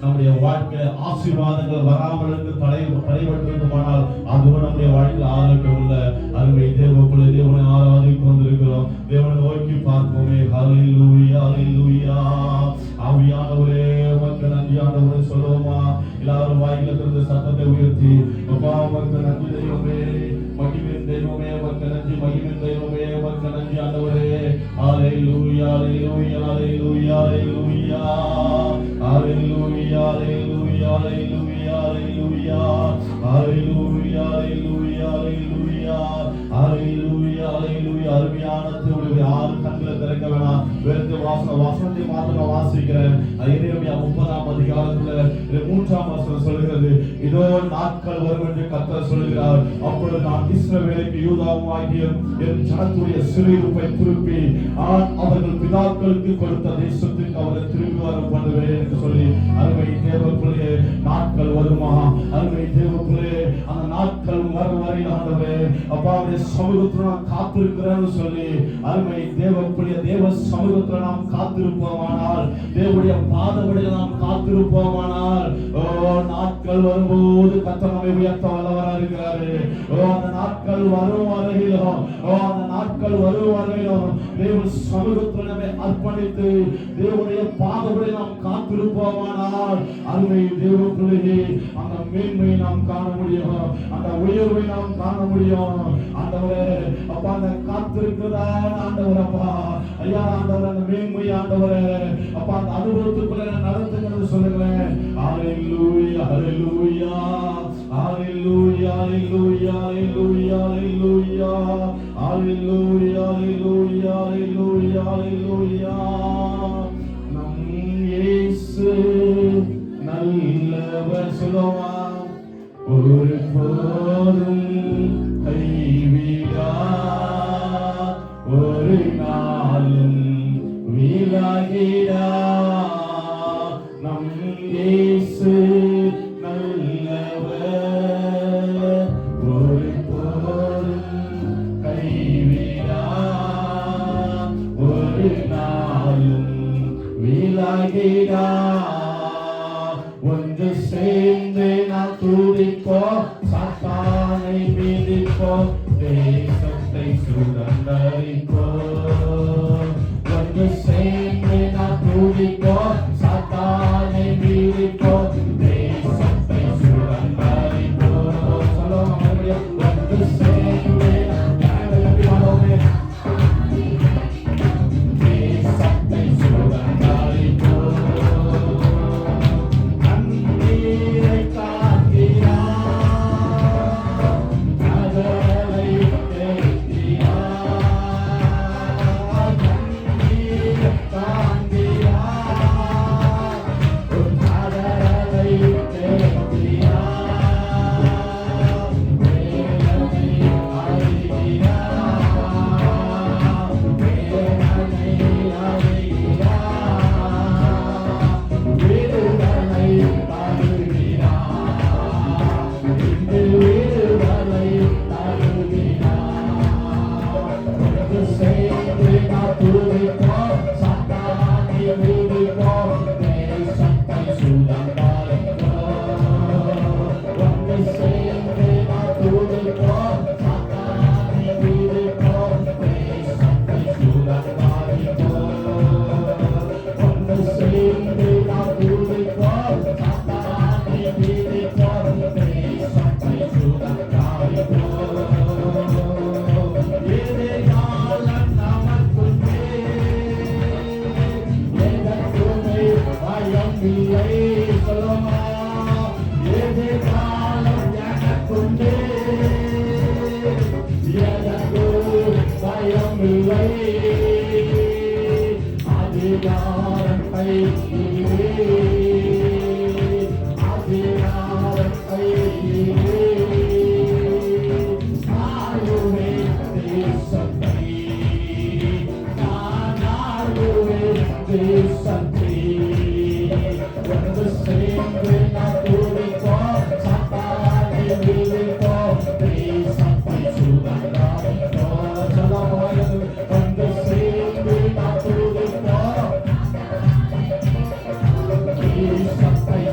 நம்முடைய வாழ்க்கையில ஆசீர்வாதங்கள் வராமல் இருந்து தடைபட்டிருக்குமானால் அதுவும் நம்முடைய வாழ்க்கையில் ஆரோக்கியம் உள்ள அருமை தேவக்குள்ள தேவனை ஆராதித்து வந்திருக்கிறோம். தேவனை நோக்கி பார்ப்போமே. ஹல்லேலூயா ஹல்லேலூயா. ஆவியானவரே உமக்கு நன்றி ஆண்டவரே சொல்லுவோமா? எல்லாரும் வாயில திறந்து சத்தத்தை உயர்த்தி அப்பா உமக்கு நன்றி தெய்வமே, மகிமையின் தெய்வமே, உமக்கு நன்றி, மகிமையின் தெய்வமே, உமக்கு நன்றி ஆண்டவரே. ஹல்லேலூயா ஹல்லேலூயா ஹல்லேலூயா ஹல்லேலூயா ஹல்லேலூயா ஹல்லேலூயா ஹல்லேலூயா ஹல்லேலூயா ஹல்லேலூயா ஹல்லேலூயா ஹல்லேலூயா ஹல்லேலூயா ஹல்லேலூயா. அருமையான தேவனுடைய ஆறு கண்களை திறக்க வேணாம். வேறு வசனத்தை மாத்திரம் வாசிக்கிறேன். எரேமியா 30ஆம் அதிகாரத்துல 3ஆம் வசனம் சொல்கிறது, இதோ நாட்கள் வரும் என்று கர்த்தர் சொல்கிறார், அப்பொழுது நான் இஸ்ரவேலுக்கு யூதாவும் ஆகிய என் ஜனத்துடைய சிறையிருப்பை திருப்பி அவர்கள் பிதாக்களுக்கு கொடுத்த தேசத்துக்கு அவரை திரும்பி வர பண்ணுவேன் என்று சொல்லி அருமை தேவக்குள்ளே நாட்கள் வருமா? அருமை தேவக்குள்ளே அந்த நாட்கள் வரும் வரையில் ஆண்டவரே அப்பாவுடைய சமூகத்தில் நான் காத்திருக்கிறேன்னு சொல்லி அருமை தேவக்குள்ளே தேவ சமூகத்தில் நாம் காத்திருப்போமானால், தேவனுடைய பாதவழியில் நாம் காத்திருப்போமானால், நாட்கள் வரும்போது கர்த்தர் நம்மை உயர்த்த வல்லவராக இருக்கிறாரு. அந்த நாட்கள் வரும் வரையிலும் அந்த நாட்கள் வரும் வரையிலும் தேவ சமூகத்தில் நம்மை அர்ப்பணித்து தேவனுடைய பாதவழியில் நாம் காத்திருப்போமானால் அருமை தேவக்குள்ளே அந்த மேன்மையை நாம் காண முடியும், அந்த உயர்வை நாம் காண முடியும். ஆண்டவரே அப்பா அந்த காத்திருக்கிறதான ஆண்டவர் அப்பா ஐயா ஆண்டவர் அந்த மேன்மை ஆண்டவரே அப்பா அந்த அனுபவத்துக்குள்ள நடத்துகிறது சொல்லுங்களேன். ஹல்லேலூயா ஹல்லேலூயா ஹல்லேலூயா ஹல்லேலூயா ஹல்லேலூயா ஹல்லேலூயா ஹல்லேலூயா ஹல்லேலூயா ஹல்லேலூயா ஹல்லேலூயா. நம் இயேசு நல்லவர் சொல்லுவா, ஒரு போதும் கைவிடா, ஒரு நாளும் விலகிடா. நம் இயேசு நல்லவர், ஒரு போதும் கைவிடா, ஒரு நாளும் விலகிடா. ஒன்று சேர்ந்து நாம் துதிப்போம், சாத்தானை மிதிப்போம், தேசத்தை சுதந்தரிப்போம். ஒன்று சேர்ந்து நாம் துதிப்போம், சாத்தானை மிதிப்போம், தேசத்தை சுதந்தரிப்போம். சொல்லுவோம் மறுபடியும். ஒன்று சேர்ந்து தேசத்தை சுதந்தரிப்போம். Sampai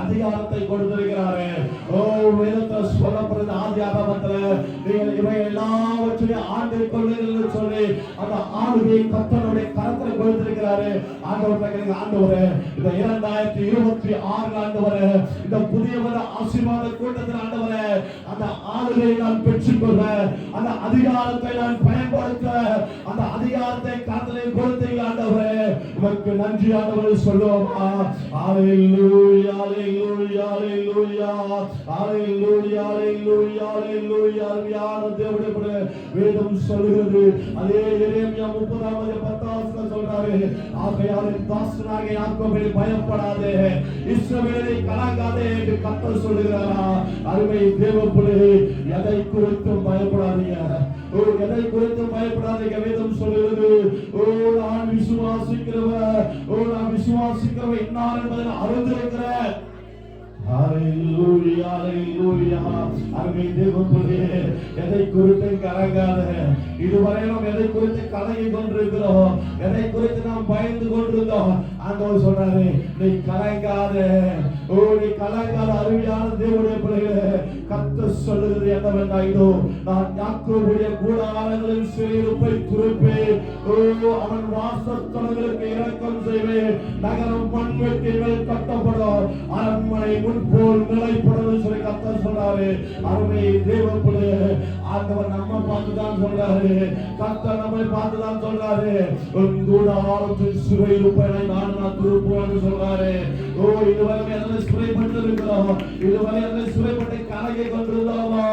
அதிகாரத்தை கொடுத்திருக்கிறாரு. ஓ, வேதத்துல சொல்லப்படுது ஆதியாகமத்துல நீங்கள் இவை எல்லாவற்றையும் ஆண்டு கொள்ளுங்கள் சொல்லி அந்த ஆளுகையை கர்த்தருடைய கரத்துல கொடுத்திருக்கிறாரு. ஆண்டவர் ஆண்டவரே, இந்த 2026 ஆண்டவரே, இந்த புதிய வர ஆசீர்வாத கூட்டத்தில் ஆண்டவரே, அந்த ஆளுகையை நான் பெற்றுக்கொள்ள, அந்த அதிகாரத்தை நான் பயன்படுத்த, அந்த அதிகாரத்தை கரத்திலே கொடுத்தீங்க ஆண்டவரே, உமக்கு நன்றி ஆண்டவரே சொல்லுவோம். ஹalleluya hallelujah hallelujah hallelujah hallelujah hallelujah. அருமையான தேவனுடைய வேதம் சொல்கிறது, அதே எரேமியா 30:10 சொல்றாரு, ஆகையால் தாசனாகிய யாக்கோபே பயப்படாதே, இஸ்ரவேலை கலங்காதே என்று கர்த்தர் சொல்கிறாரா. அருமை தேவப்பிள்ளையே, எதை குறித்தும் பயப்படாதீங்க. ஓ, எதை குறித்தும் பயப்படாதீங்க. வேதம் சொல்கிறது, ஓ நான் விசுவாசிக்கிறவர், ஓ நான் விசுவாசிக்கிறவர் இன்னார் என்பதை அறிந்திருக்கிறேன். ஹalleluya hallelujah. அருமை தேவப்பிள்ளையே, எதை குறித்து கலங்காத. இதுவரை நாம் எதை குறித்து கலங்கி கொண்டிருக்கிறோம், எதை குறித்து நாம் பயந்து கொண்டிருந்தோம், ஆண்டவர் சொல்றாரு, நீ கலங்காத. ஓ, நீ கலங்காத. அருமையான தேவனுடைய பிள்ளைகளே, கர்த்தர் சொல்லுகிறது என்னவென்றாயிதோ நான் யாக்கோபுடைய கூடாரங்களின் சிறையிருப்பை துறப்பேன். அவன் வாசஸ்தலங்களுக்கு இரக்கம் செய்வேன். நகரம் மண்வெட்டிகள் கட்டப்படும், அரண்மனை முன்போல் நிலைப்படும் சொல்லி கர்த்தர் சொல்றாரு. அருமை தேவப்பிள்ளையே, ஆண்டவர் நம்ம பார்த்துதான் சொல்றாரு, கர்த்தர் நம்மை பார்த்துதான் சொல்றாரு. கூடாரத்தின் சிறையிருப்பை நான் துறப்பேன் சொல்றாரு. இதுவரை என்ன சிறைப்பட்டு இருக்கிறோம், இதுவரை என்ன சிறைப்பட்டு கலகை கொண்டிருந்தோமோ,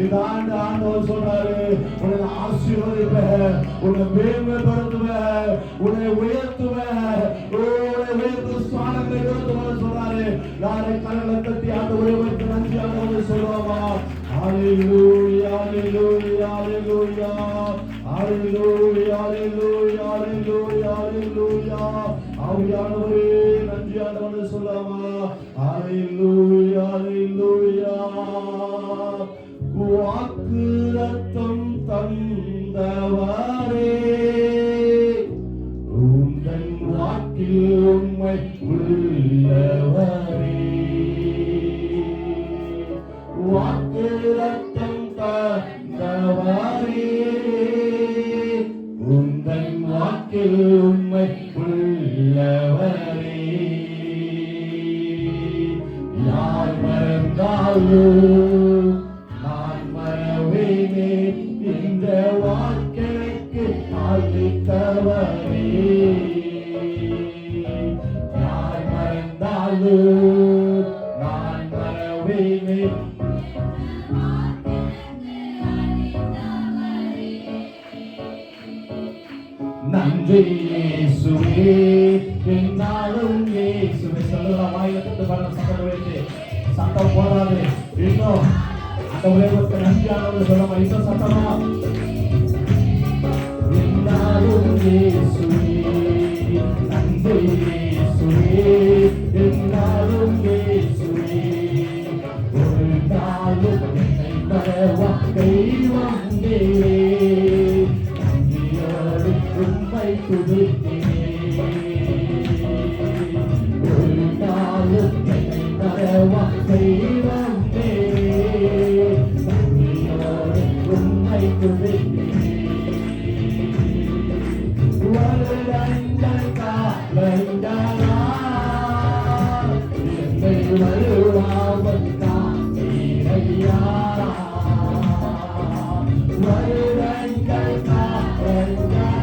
இந்த ஆண்டு ஆண்டவர் சொல்றாரு, உன்னை ஆசீர்வதிப்பேன், உன்னை மேன்மைப்படுத்துவேன், உன்னை உயர்த்துவேன், உன்னை உயர்த்து ஸ்தானங்களை கொடுத்துவேன் சொல்றாரு. யாரை கரங்களை தட்டி ஆண்டவரை வைத்து நன்றி ஆண்டவர் சொல்லுவோமா? ஹல்லேலூயா, ஹல்லேலூயா, ஹல்லேலூயா, ஹல்லேலூயா, ஹல்லேலூயா, ஹல்லேலூயா, ஹல்லேலூயா. ஆவியானவரே நன்றி ஆண்டவரே சொல்லலாமா? ஹல்லேலூயா, ஹல்லேலூயா. வாக்குத்தத்தம் தந்தவரே, உந்தன் வாக்கில் உண்மை உள்ளவரே. வாக்குத்தத்தம் தந்தவரே, உந்தன் வாக்கில் உண்மை உள்ளவரே. யார் மறந்தாலும் நான் மறவேனே, இந்த வாக்கிற்கு ஆதித்தவரே. யார் மறந்தாலும் நான் மறவேனே. நன்றி இயேசுவே, என்னாலும் இயேசுவே. சொல்லலாம், வாயில தட்டு பாருங்க, சத்தம் வைத்து சத்தம் போடாது. இன்னும் அந்த உலகத்தை நன்றியானவர் சொல்லமா, இன்னும் சத்தமா. என்னாலும் இயேசுவே, நன்றி இயேசுவே, என்னாலும் இயேசுவே. ஒரு நாளும் என்னை மறவா தெய்வம் தேவே, உண்மை துதித்தேன். ஒரு நாளும் என்னை மறவா தெய்வம் தேவே, உண்மை துதித்தேன். வருடங்கள் காலங்களா என்னை வருவாமல் காத்தீரையா. வருடங்கள் காலங்களா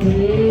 Amen.